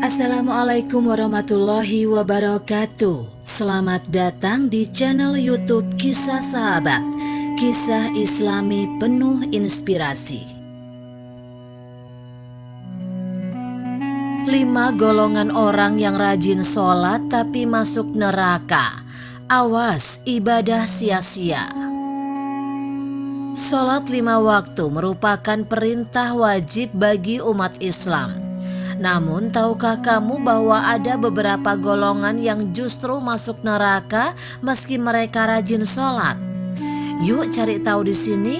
Assalamualaikum warahmatullahi wabarakatuh. Selamat datang di channel YouTube Kisah Sahabat, kisah Islami penuh inspirasi. 5 golongan orang yang rajin sholat tapi masuk neraka. Awas ibadah sia-sia. Sholat 5 waktu merupakan perintah wajib bagi umat Islam. Namun tahukah kamu bahwa ada beberapa golongan yang justru masuk neraka meski mereka rajin sholat? Yuk cari tahu di sini.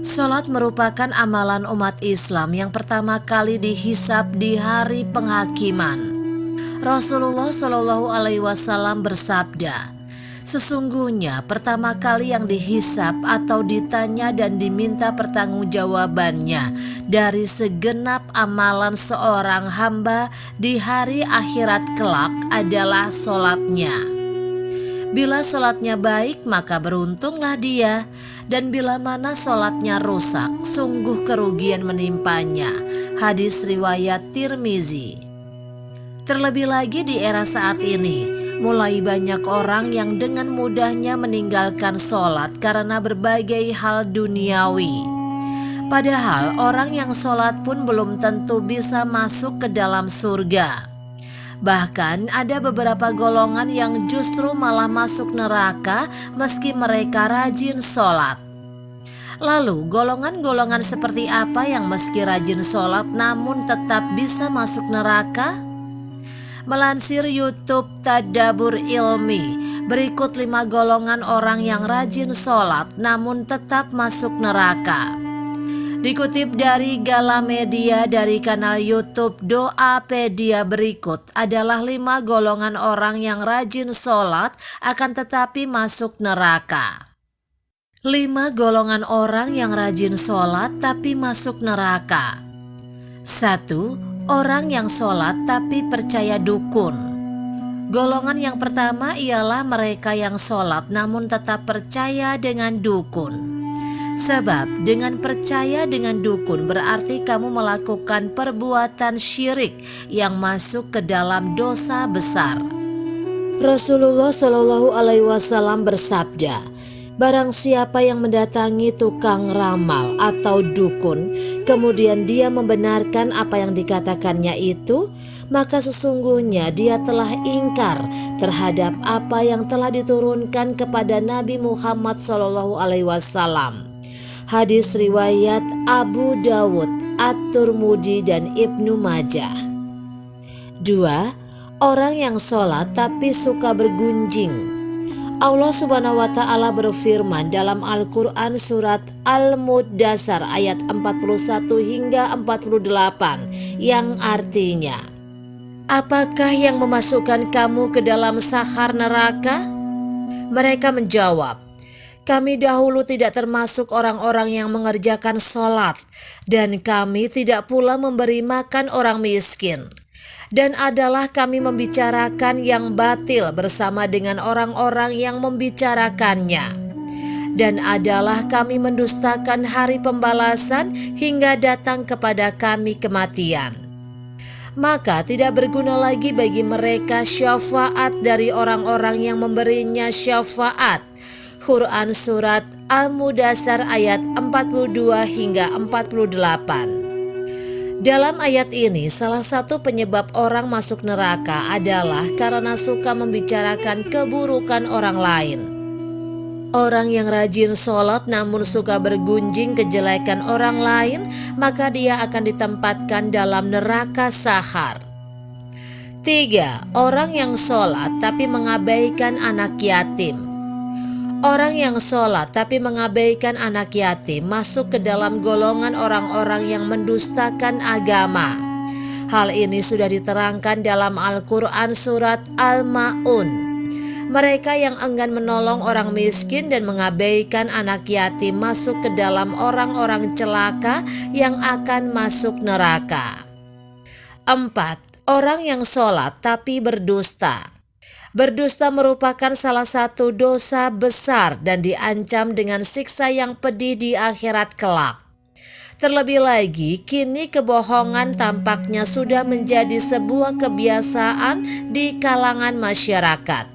Sholat merupakan amalan umat Islam yang pertama kali dihisab di hari penghakiman. Rasulullah Shallallahu Alaihi Wasallam bersabda, sesungguhnya pertama kali yang dihisab atau ditanya dan diminta pertanggungjawabannya dari segenap amalan seorang hamba di hari akhirat kelak adalah sholatnya. Bila sholatnya baik maka beruntunglah dia, dan bila mana sholatnya rusak sungguh kerugian menimpanya. Hadis riwayat Tirmizi. Terlebih lagi di era saat ini, mulai banyak orang yang dengan mudahnya meninggalkan sholat karena berbagai hal duniawi. Padahal orang yang sholat pun belum tentu bisa masuk ke dalam surga. Bahkan ada beberapa golongan yang justru malah masuk neraka meski mereka rajin sholat. Lalu golongan-golongan seperti apa yang meski rajin sholat namun tetap bisa masuk neraka? Melansir YouTube Tadabbur Ilmi, berikut 5 golongan orang yang rajin sholat namun tetap masuk neraka. Dikutip dari Galamedia dari kanal YouTube Doapedia, berikut adalah 5 golongan orang yang rajin sholat akan tetapi masuk neraka. 5 golongan orang yang rajin sholat tapi masuk neraka. 1. Orang yang sholat tapi percaya dukun. Golongan yang pertama ialah mereka yang sholat namun tetap percaya dengan dukun. Sebab dengan percaya dengan dukun berarti kamu melakukan perbuatan syirik yang masuk ke dalam dosa besar. Rasulullah Shallallahu Alaihi Wasallam bersabda, barang siapa yang mendatangi tukang ramal atau dukun, kemudian dia membenarkan apa yang dikatakannya itu, maka sesungguhnya dia telah ingkar terhadap apa yang telah diturunkan kepada Nabi Muhammad SAW. Hadis riwayat Abu Dawud, At-Tirmidzi dan Ibnu Majah. 2. Orang yang sholat tapi suka bergunjing. Allah Subhanahu wa Ta'ala berfirman dalam Al-Quran surat Al-Muddatsir ayat 41 hingga 48 yang artinya, apakah yang memasukkan kamu ke dalam sahar neraka? Mereka menjawab, kami dahulu tidak termasuk orang-orang yang mengerjakan sholat, dan kami tidak pula memberi makan orang miskin. Dan adalah kami membicarakan yang batil bersama dengan orang-orang yang membicarakannya. Dan adalah kami mendustakan hari pembalasan hingga datang kepada kami kematian. Maka tidak berguna lagi bagi mereka syafaat dari orang-orang yang memberinya syafaat. Quran surat Al-Muddatsir ayat 42 hingga 48. Dalam ayat ini, salah satu penyebab orang masuk neraka adalah karena suka membicarakan keburukan orang lain. Orang yang rajin sholat namun suka bergunjing kejelekan orang lain, maka dia akan ditempatkan dalam neraka sahar. 3. Orang yang sholat tapi mengabaikan anak yatim. Orang yang sholat tapi mengabaikan anak yatim masuk ke dalam golongan orang-orang yang mendustakan agama. Hal ini sudah diterangkan dalam Al-Quran surat Al-Ma'un. Mereka yang enggan menolong orang miskin dan mengabaikan anak yatim masuk ke dalam orang-orang celaka yang akan masuk neraka. 4. Orang yang sholat tapi berdusta. Berdusta merupakan salah satu dosa besar dan diancam dengan siksa yang pedih di akhirat kelak. Terlebih lagi, kini kebohongan tampaknya sudah menjadi sebuah kebiasaan di kalangan masyarakat.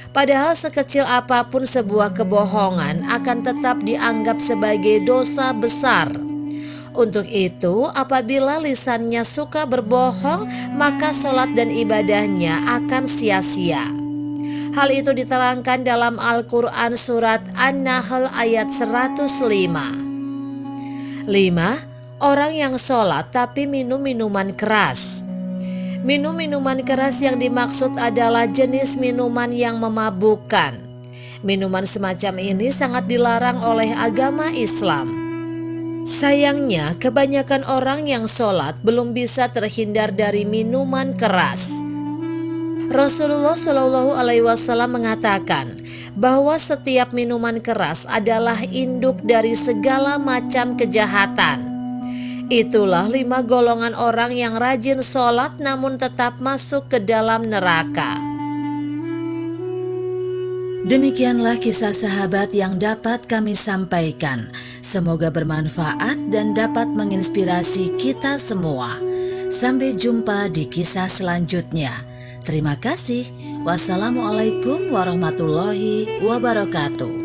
Padahal sekecil apapun sebuah kebohongan akan tetap dianggap sebagai dosa besar. Untuk itu, apabila lisannya suka berbohong, maka sholat dan ibadahnya akan sia-sia. Hal itu diterangkan dalam Al-Quran surat An-Nahl ayat 105. 5. Orang yang sholat tapi minum minuman keras. Minum minuman keras yang dimaksud adalah jenis minuman yang memabukkan. Minuman semacam ini sangat dilarang oleh agama Islam. Sayangnya, kebanyakan orang yang sholat belum bisa terhindar dari minuman keras. Rasulullah Shallallahu Alaihi Wasallam mengatakan bahwa setiap minuman keras adalah induk dari segala macam kejahatan. Itulah 5 golongan orang yang rajin sholat namun tetap masuk ke dalam neraka. Demikianlah kisah sahabat yang dapat kami sampaikan. Semoga bermanfaat dan dapat menginspirasi kita semua. Sampai jumpa di kisah selanjutnya. Terima kasih. Wassalamualaikum warahmatullahi wabarakatuh.